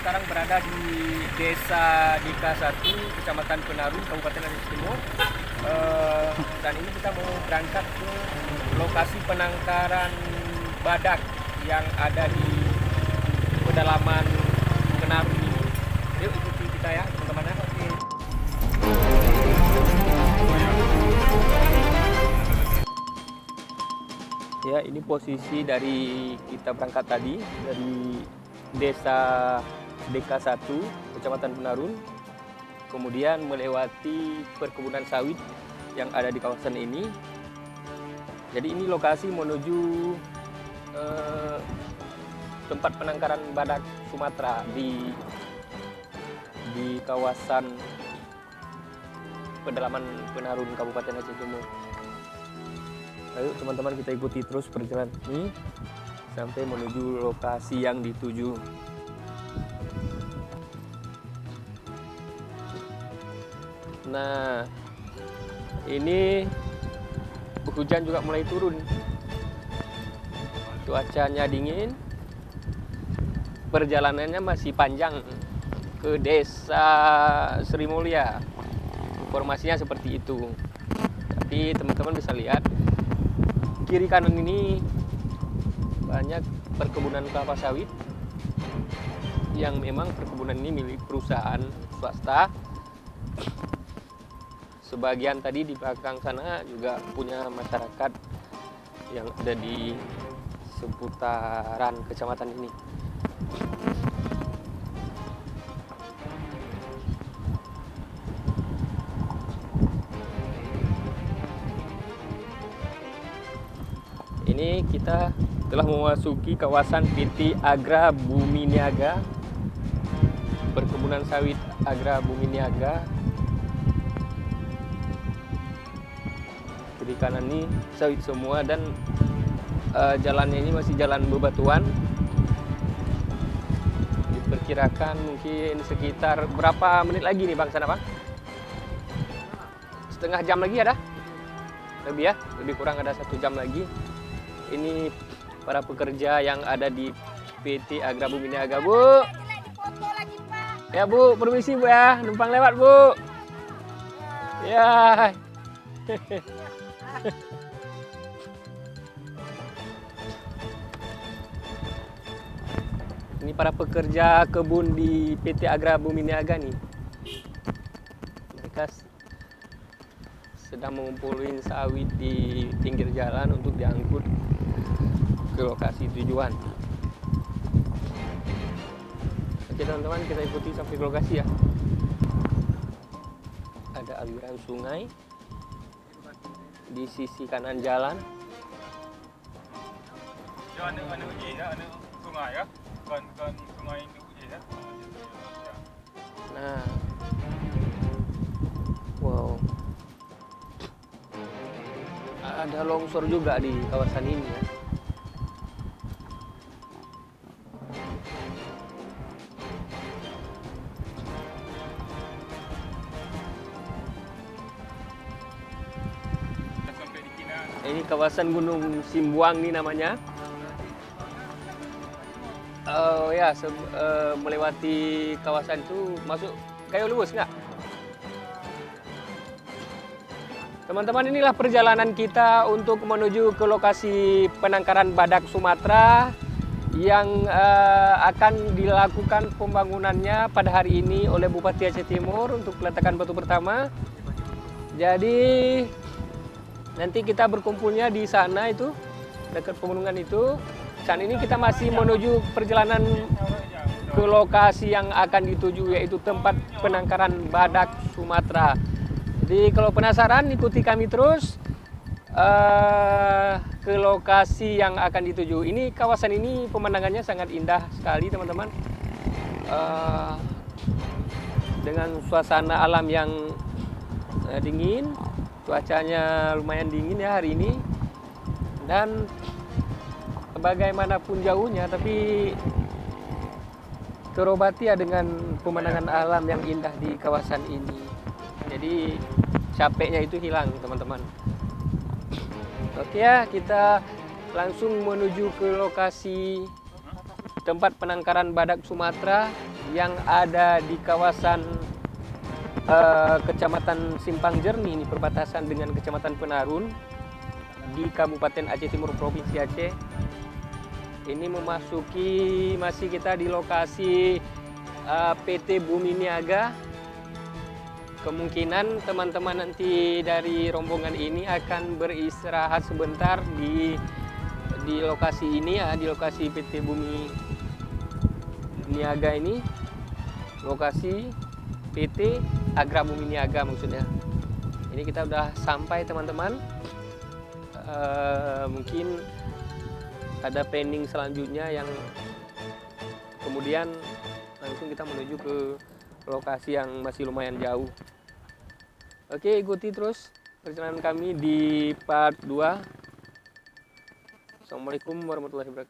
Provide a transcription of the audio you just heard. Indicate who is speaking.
Speaker 1: sekarang berada di Desa Dika 1, Kecamatan Penarung, Kabupaten Aceh Timur. Dan ini kita mau berangkat ke lokasi penangkaran badak yang ada di pedalaman Penarung ini. Yuk ikuti kita ya teman-teman ya. Ya, ini posisi dari kita berangkat tadi dari Desa Deka 1, Kecamatan Penarung, kemudian melewati perkebunan sawit yang ada di kawasan ini. Jadi ini lokasi menuju tempat penangkaran badak Sumatera di kawasan pedalaman Penarung, Kabupaten Aceh Timur. Ayo teman-teman, kita ikuti terus perjalanan ini sampai menuju lokasi yang dituju. Nah, ini hujan juga mulai turun. Cuacanya dingin. Perjalanannya masih panjang ke Desa Sri Mulia. Informasinya seperti itu. Tapi teman-teman bisa lihat kiri kanan ini banyak perkebunan kelapa sawit yang memang perkebunan ini milik perusahaan swasta. Sebagian tadi di belakang sana juga punya masyarakat yang ada di seputaran kecamatan ini. Ini kita telah memasuki kawasan PT Agra Bumi Niaga, perkebunan sawit Agra Bumi Niaga. Kiri kanan ini sawit semua dan jalannya ini masih jalan bebatuan. Diperkirakan mungkin sekitar berapa menit lagi nih Bang sana Bang? Setengah jam lagi ada? Lebih ya? Lebih kurang ada 1 jam lagi. Ini para pekerja yang ada di PT Agra Bumi Niaga, Bu. Ya Bu, permisi Bu ya, numpang lewat Bu. Ya. Ini para pekerja kebun di PT Agra Bumi Niaga nih. Mereka sedang mengumpulin sawit di pinggir jalan untuk diangkut ke lokasi tujuan. Oke teman-teman, kita ikuti sampai ke lokasi ya. Ada aliran sungai di sisi kanan jalan.
Speaker 2: Ada sungai ya, kan sungai itu ya.
Speaker 1: Nah, wow, ada longsor juga di kawasan ini ya. Ini kawasan Gunung Simbuang nih namanya. Oh ya, melewati kawasan itu masuk Gayo Luwus nggak? Teman-teman, inilah perjalanan kita untuk menuju ke lokasi penangkaran badak Sumatera yang akan dilakukan pembangunannya pada hari ini oleh Bupati Aceh Timur untuk peletakan batu pertama. Jadi nanti kita berkumpulnya di sana itu, dekat pegunungan itu. Saat ini kita masih menuju perjalanan ke lokasi yang akan dituju, yaitu tempat penangkaran badak Sumatera. Jadi kalau penasaran, ikuti kami terus ke lokasi yang akan dituju. Ini kawasan ini pemandangannya sangat indah sekali teman-teman. Dengan suasana alam yang dingin. Cuacanya lumayan dingin ya hari ini, dan bagaimanapun jauhnya tapi terobati ya dengan pemandangan alam yang indah di kawasan ini. Jadi capeknya itu hilang teman-teman. Oke ya, kita langsung menuju ke lokasi tempat penangkaran badak Sumatera yang ada di kawasan Kecamatan Simpang Jernih, ini perbatasan dengan Kecamatan Penarun di Kabupaten Aceh Timur, Provinsi Aceh. Ini masih kita di lokasi PT Bumi Niaga. Kemungkinan teman-teman nanti dari rombongan ini akan beristirahat sebentar di lokasi ini ya, di lokasi PT Bumi Niaga ini, lokasi PT Agra Bumi Niaga maksudnya. Ini kita udah sampai teman-teman. Mungkin ada pending selanjutnya yang kemudian langsung kita menuju ke lokasi yang masih lumayan jauh. Oke, ikuti terus perjalanan kami di part 2. Assalamualaikum warahmatullahi wabarakatuh.